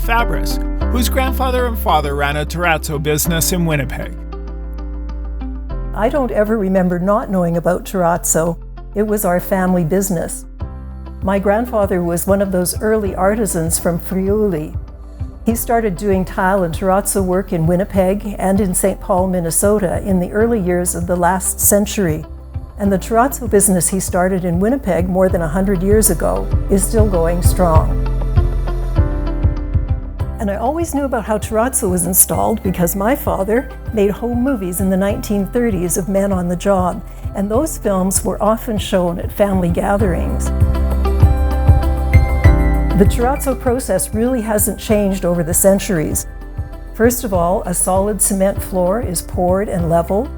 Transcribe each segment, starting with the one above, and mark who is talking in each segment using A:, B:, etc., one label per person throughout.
A: Fabris, whose grandfather and father ran a Terrazzo business in Winnipeg.
B: I don't ever remember not knowing about Terrazzo. It was our family business. My grandfather was one of those early artisans from Friuli. He started doing tile and terrazzo work in Winnipeg and in St. Paul, Minnesota in the early years of the last century. And the terrazzo business he started in Winnipeg more than 100 years ago is still going strong. And I always knew about how terrazzo was installed because my father made home movies in the 1930s of men on the job, and those films were often shown at family gatherings. The terrazzo process really hasn't changed over the centuries. First of all, a solid cement floor is poured and leveled.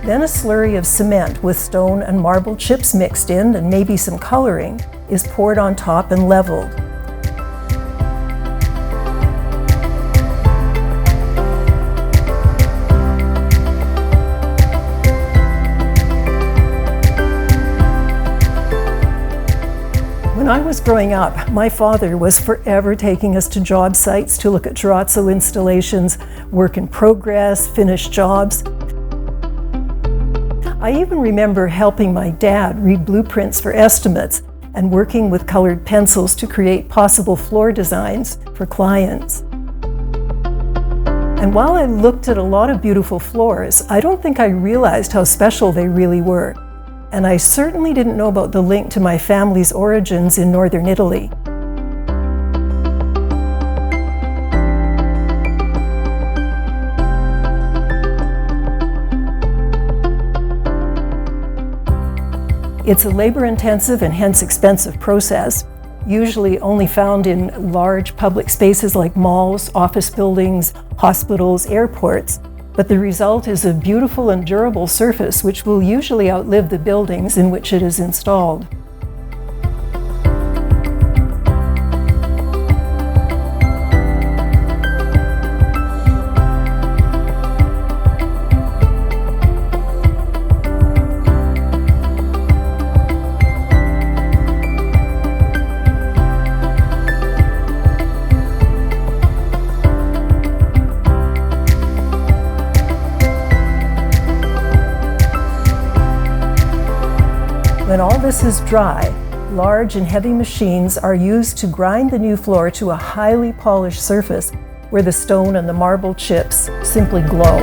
B: Then a slurry of cement with stone and marble chips mixed in and maybe some coloring is poured on top and leveled. When I was growing up, my father was forever taking us to job sites to look at terrazzo installations, work in progress, finished jobs. I even remember helping my dad read blueprints for estimates and working with colored pencils to create possible floor designs for clients. And while I looked at a lot of beautiful floors, I don't think I realized how special they really were. And I certainly didn't know about the link to my family's origins in northern Italy. It's a labor-intensive and hence expensive process, usually only found in large public spaces like malls, office buildings, hospitals, airports. But the result is a beautiful and durable surface which will usually outlive the buildings in which it is installed. When all this is dry, large and heavy machines are used to grind the new floor to a highly polished surface where the stone and the marble chips simply glow.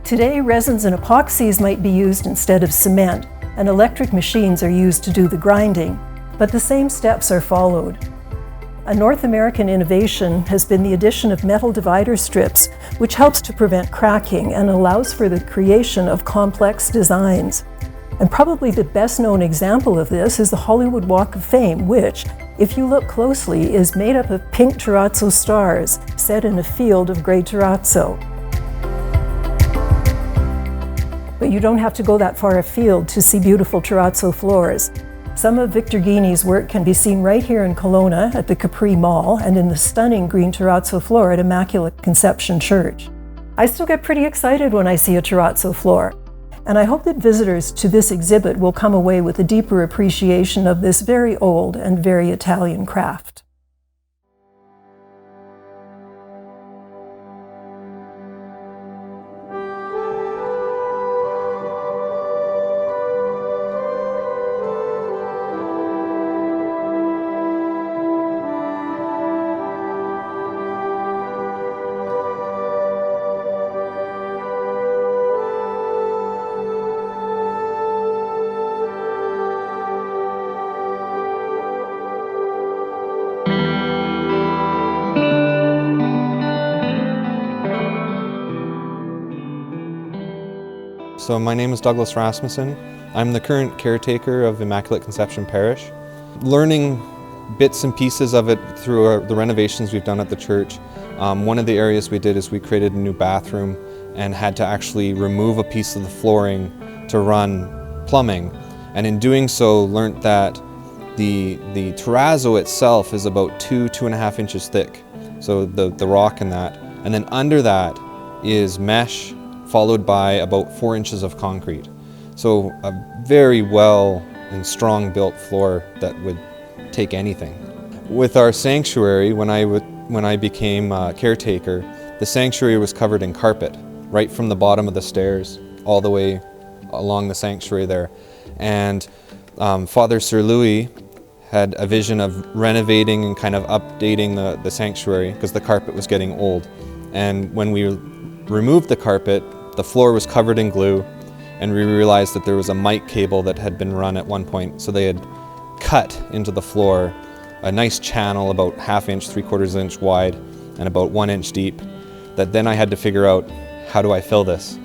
B: Today, resins and epoxies might be used instead of cement, and electric machines are used to do the grinding, but the same steps are followed. A North American innovation has been the addition of metal divider strips, which helps to prevent cracking and allows for the creation of complex designs. And probably the best known example of this is the Hollywood Walk of Fame, which, if you look closely, is made up of pink terrazzo stars set in a field of gray terrazzo. But you don't have to go that far afield to see beautiful terrazzo floors. Some of Victor Ghini's work can be seen right here in Kelowna at the Capri Mall and in the stunning green terrazzo floor at Immaculate Conception Church. I still get pretty excited when I see a terrazzo floor. And I hope that visitors to this exhibit will come away with a deeper appreciation of this very old and very Italian craft.
C: So my name is Douglas Rasmussen. I'm the current caretaker of Immaculate Conception Parish. Learning bits and pieces of it through the renovations we've done at the church. One of the areas we did is we created a new bathroom and had to actually remove a piece of the flooring to run plumbing. And in doing so, learned that the terrazzo itself is about 2.5 inches thick. So the rock in that. And then under that is mesh, followed by about 4 inches of concrete. So a very well and strong built floor that would take anything. With our sanctuary, when I became caretaker, the sanctuary was covered in carpet, right from the bottom of the stairs all the way along the sanctuary there. And Father Sir Louis had a vision of renovating and kind of updating the sanctuary because the carpet was getting old. And when we removed the carpet, the floor was covered in glue, and we realized that there was a mic cable that had been run at one point. So they had cut into the floor a nice channel about 1/2 inch, 3/4 inch wide and about 1 inch deep, that then I had to figure out, how do I fill this?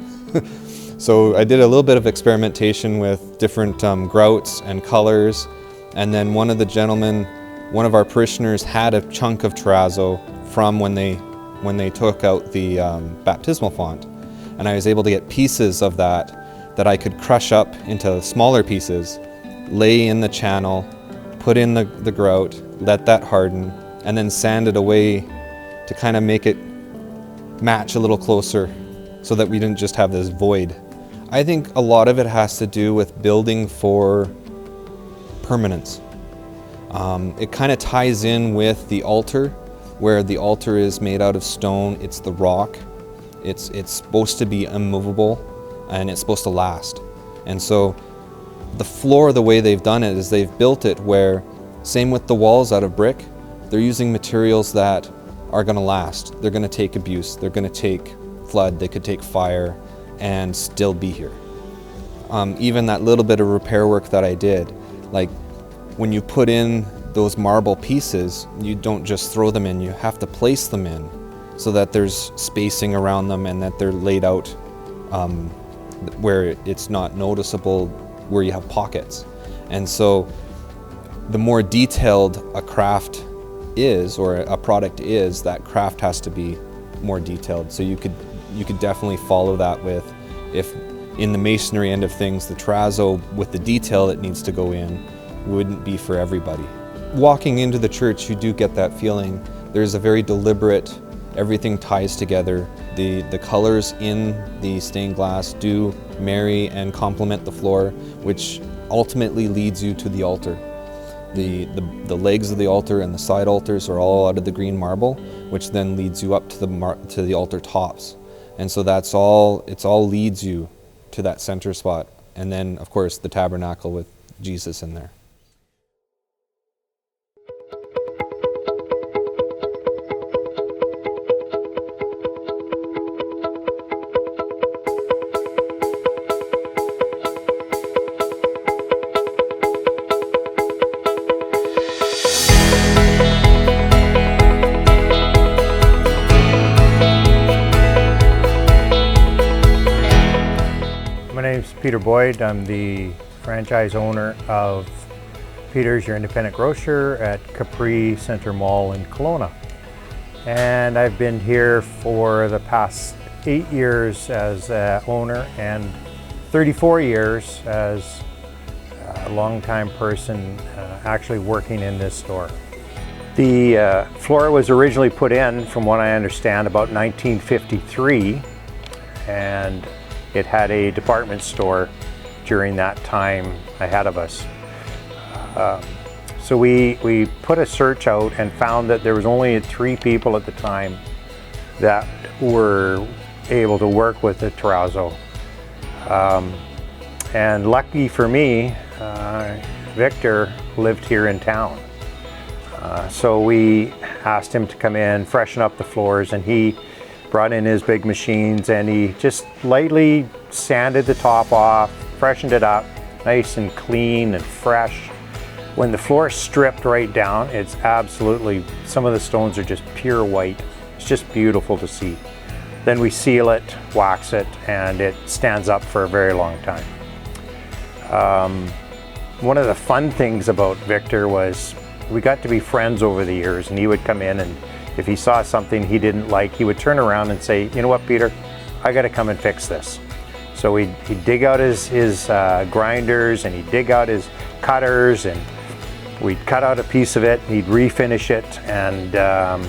C: So I did a little bit of experimentation with different grouts and colors, and then one of the gentlemen, one of our parishioners, had a chunk of terrazzo from when they took out the baptismal font, and I was able to get pieces of that I could crush up into smaller pieces, lay in the channel, put in the grout, let that harden, and then sand it away to kind of make it match a little closer so that we didn't just have this void. I think a lot of it has to do with building for permanence. It kind of ties in with the altar, where the altar is made out of stone. It's the rock. It's supposed to be immovable, and it's supposed to last. And so the floor, the way they've done it is they've built it where, same with the walls out of brick, they're using materials that are going to last. They're going to take abuse. They're going to take flood. They could take fire and still be here. Even that little bit of repair work that I did, like when you put in those marble pieces, you don't just throw them in, you have to place them in so that there's spacing around them and that they're laid out where it's not noticeable, where you have pockets. And so the more detailed a craft is, or a product is, that craft has to be more detailed. So you could definitely follow that with, if in the masonry end of things, the terrazzo with the detail that needs to go in wouldn't be for everybody. Walking into the church, you do get that feeling. There's a very deliberate, everything ties together. The colors in the stained glass do marry and complement the floor, which ultimately leads you to the altar. The legs of the altar and the side altars are all out of the green marble, which then leads you up to the altar tops. And so it all leads you to that center spot. And then, of course, the tabernacle with Jesus in there.
D: My name's Peter Boyd. I'm the franchise owner of Peter's, your independent grocer at Capri Center Mall in Kelowna. And I've been here for the past 8 years as owner and 34 years as a longtime person actually working in this store. The floor was originally put in, from what I understand, about 1953, and it had a department store during that time ahead of us. So we put a search out and found that there was only 3 people at the time that were able to work with the terrazzo. And lucky for me, Victor lived here in town. So we asked him to come in, freshen up the floors, and he brought in his big machines and he just lightly sanded the top off, freshened it up, nice and clean and fresh. When the floor is stripped right down, it's absolutely, some of the stones are just pure white. It's just beautiful to see. Then we seal it, wax it, and it stands up for a very long time. One of the fun things about Victor was we got to be friends over the years, and he would come in, and if he saw something he didn't like, he would turn around and say, you know what, Peter, I got to come and fix this. So he'd dig out his grinders, and he'd dig out his cutters, and we'd cut out a piece of it, he'd refinish it, and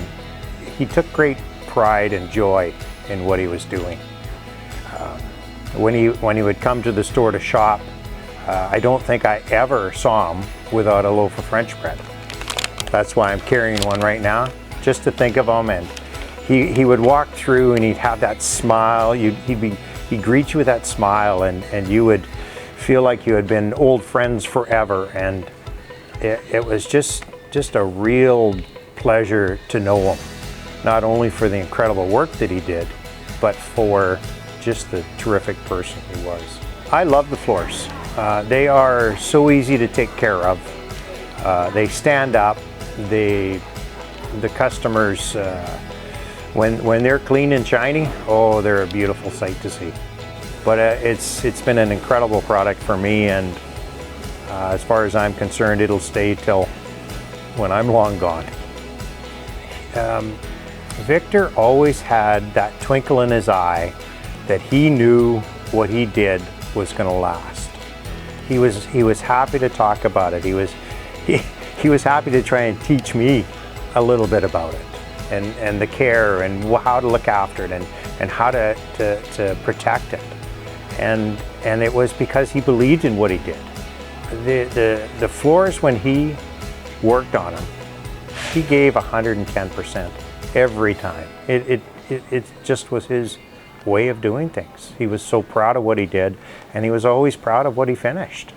D: he took great pride and joy in what he was doing. When he would come to the store to shop, I don't think I ever saw him without a loaf of French bread. That's why I'm carrying one right now, just to think of him. And he would walk through and he'd have that smile. He'd greet you with that smile, and you would feel like you had been old friends forever. And it was just a real pleasure to know him, not only for the incredible work that he did, but for just the terrific person he was. I love the floors. They are so easy to take care of. They stand up. The customers, when they're clean and shiny, oh, they're a beautiful sight to see. But it's been an incredible product for me, and as far as I'm concerned, it'll stay till when I'm long gone. Victor always had that twinkle in his eye that he knew what he did was going to last. He was happy to talk about it. He was happy to try and teach me a little bit about it, and the care, and how to look after it, and how to protect it. And it was because he believed in what he did. The floors, when he worked on them, he gave 110% every time. It just was his way of doing things. He was so proud of what he did, and he was always proud of what he finished.